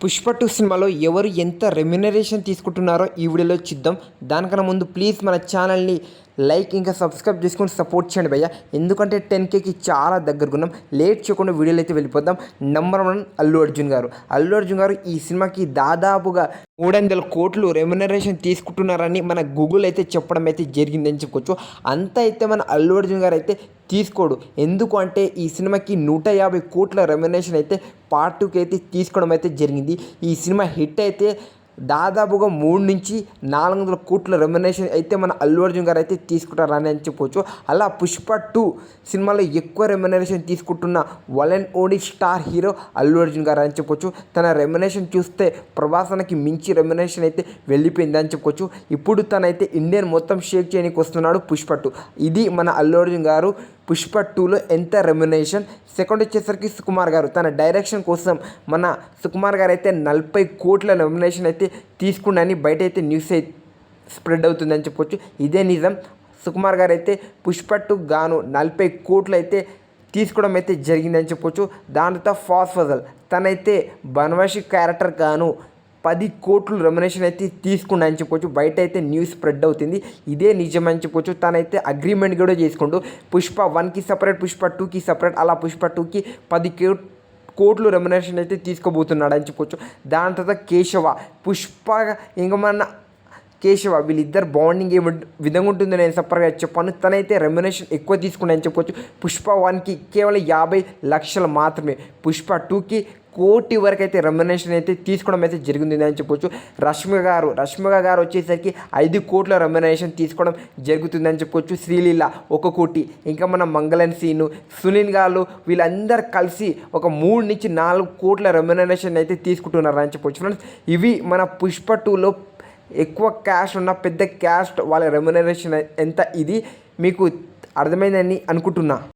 పుష్ప 2 సినిమాలో ఎవరు ఎంత రెమ్యునరేషన్ తీసుకుంటున్నారో ఈ వీడియోలో చూద్దాం. దానికన్నా ముందు ప్లీజ్ మన ఛానల్ని లైక్ ఇంకా సబ్స్క్రైబ్ చేసుకొని సపోర్ట్ చేయండి భయ్య. ఎందుకంటే 10Kకి చాలా దగ్గరకున్నాం. లేట్ చేయకుండా వీడియోలో అయితే వెళ్ళిపోద్దాం. నెంబర్ 1 అల్లు అర్జున్ గారు. అల్లు అర్జున్ గారు ఈ సినిమాకి దాదాపుగా 300 కోట్లు రెమ్యునరేషన్ తీసుకుంటున్నారని మన గూగుల్ అయితే చెప్పడం అయితే జరిగిందని చెప్పుకోవచ్చు. అంత అయితే మన అల్లు అర్జున్ గారు అయితే తీసుకోడు. ఎందుకు అంటే ఈ సినిమాకి 150 కోట్ల రెమ్యునరేషన్ అయితే పార్ట్ 2కి అయితే తీసుకోవడం అయితే జరిగింది. ఈ సినిమా హిట్ అయితే దాదాపుగా 3 నుంచి 400 కోట్ల రెమ్యునరేషన్ అయితే మన అల్లు అర్జున్ గారు అయితే తీసుకుంటారని అని చెప్పవచ్చు. అలా పుష్ప 2 సినిమాలో ఎక్కువ రెమ్యునరేషన్ తీసుకుంటున్న one and only star hero Allu Arjun గారు అని చెప్పొచ్చు. తన రెమ్యునరేషన్ చూస్తే ప్రభాసనకి మించి రెమ్యునరేషన్ అయితే వెళ్ళిపోయింది అని చెప్పొచ్చు. ఇప్పుడు తనైతే ఇండియన్ మొత్తం షేక్ చేయడానికి వస్తున్నాడు పుష్ప 2. ఇది మన అల్లు అర్జున్ గారు పుష్ప 2లో ఎంత రెమ్యునరేషన్. సెకండ్ వచ్చేసరికి సుకుమార్ గారు తన డైరెక్షన్ కోసం మన సుకుమార్ గారు అయితే 40 కోట్ల రెమ్యునరేషన్ అయితే తీసుకున్నారని బయట అయితే న్యూస్ అయితే స్ప్రెడ్ అవుతుందని చెప్పొచ్చు. ఇదే నిజం. సుకుమార్ గారు అయితే పుష్ప 2 గాను 40 కోట్లు అయితే తీసుకోవడం అయితే జరిగిందని చెప్పొచ్చు. దాంతో ఫజల్ తనైతే బన్వాషి క్యారెక్టర్ గాను 10 కోట్లు రెమ్యునరేషన్ అయితే తీసుకున్నాయని చెప్పొచ్చు. బయట అయితే న్యూస్ స్ప్రెడ్ అవుతుంది. ఇదే నిజమని చెప్పొచ్చు. తనైతే అగ్రిమెంట్ కూడా చేసుకుంటూ పుష్ప 1కి సపరేట్, పుష్ప 2కి సపరేట్, అలా పుష్ప 2కి 10 కోట్లు రెమ్యునరేషన్ అయితే తీసుకోబోతున్నాడు అని చెప్పొచ్చు. దాని తర్వాత కేశవ, పుష్ప ఇంకా మన కేశవ వీళ్ళిద్దరు బాండింగ్ ఏ విధంగా ఉంటుందో నేను సపరేట్గా చెప్పాను. తనైతే రెమ్యునరేషన్ ఎక్కువ తీసుకున్నాయని చెప్పొచ్చు. పుష్ప 1కి కేవలం 50 లక్షలు మాత్రమే, పుష్ప 2కి 1 కోటి వరకు అయితే రెమ్యునరేషన్ అయితే తీసుకోవడం అయితే జరిగింది అని చెప్పొచ్చు. రష్మిక గారు వచ్చేసరికి 5 కోట్ల రెమ్యునరేషన్ తీసుకోవడం జరుగుతుందని చెప్పొచ్చు. శ్రీలీల 1 కోటి, ఇంకా మన మంగళన్ సీను, సునీల్ గారు వీళ్ళందరూ కలిసి ఒక 3 నుంచి 4 కోట్ల రెమ్యునరేషన్ అయితే తీసుకుంటున్నారు అని చెప్పొచ్చు. ఫ్రెండ్స్, ఇవి మన పుష్ప 2లో ఎక్కువ క్యాష్ ఉన్న పెద్ద క్యాస్ట్ వాళ్ళ రెమ్యునరేషన్ ఎంత, ఇది మీకు అర్థమైందని అనుకుంటున్నా.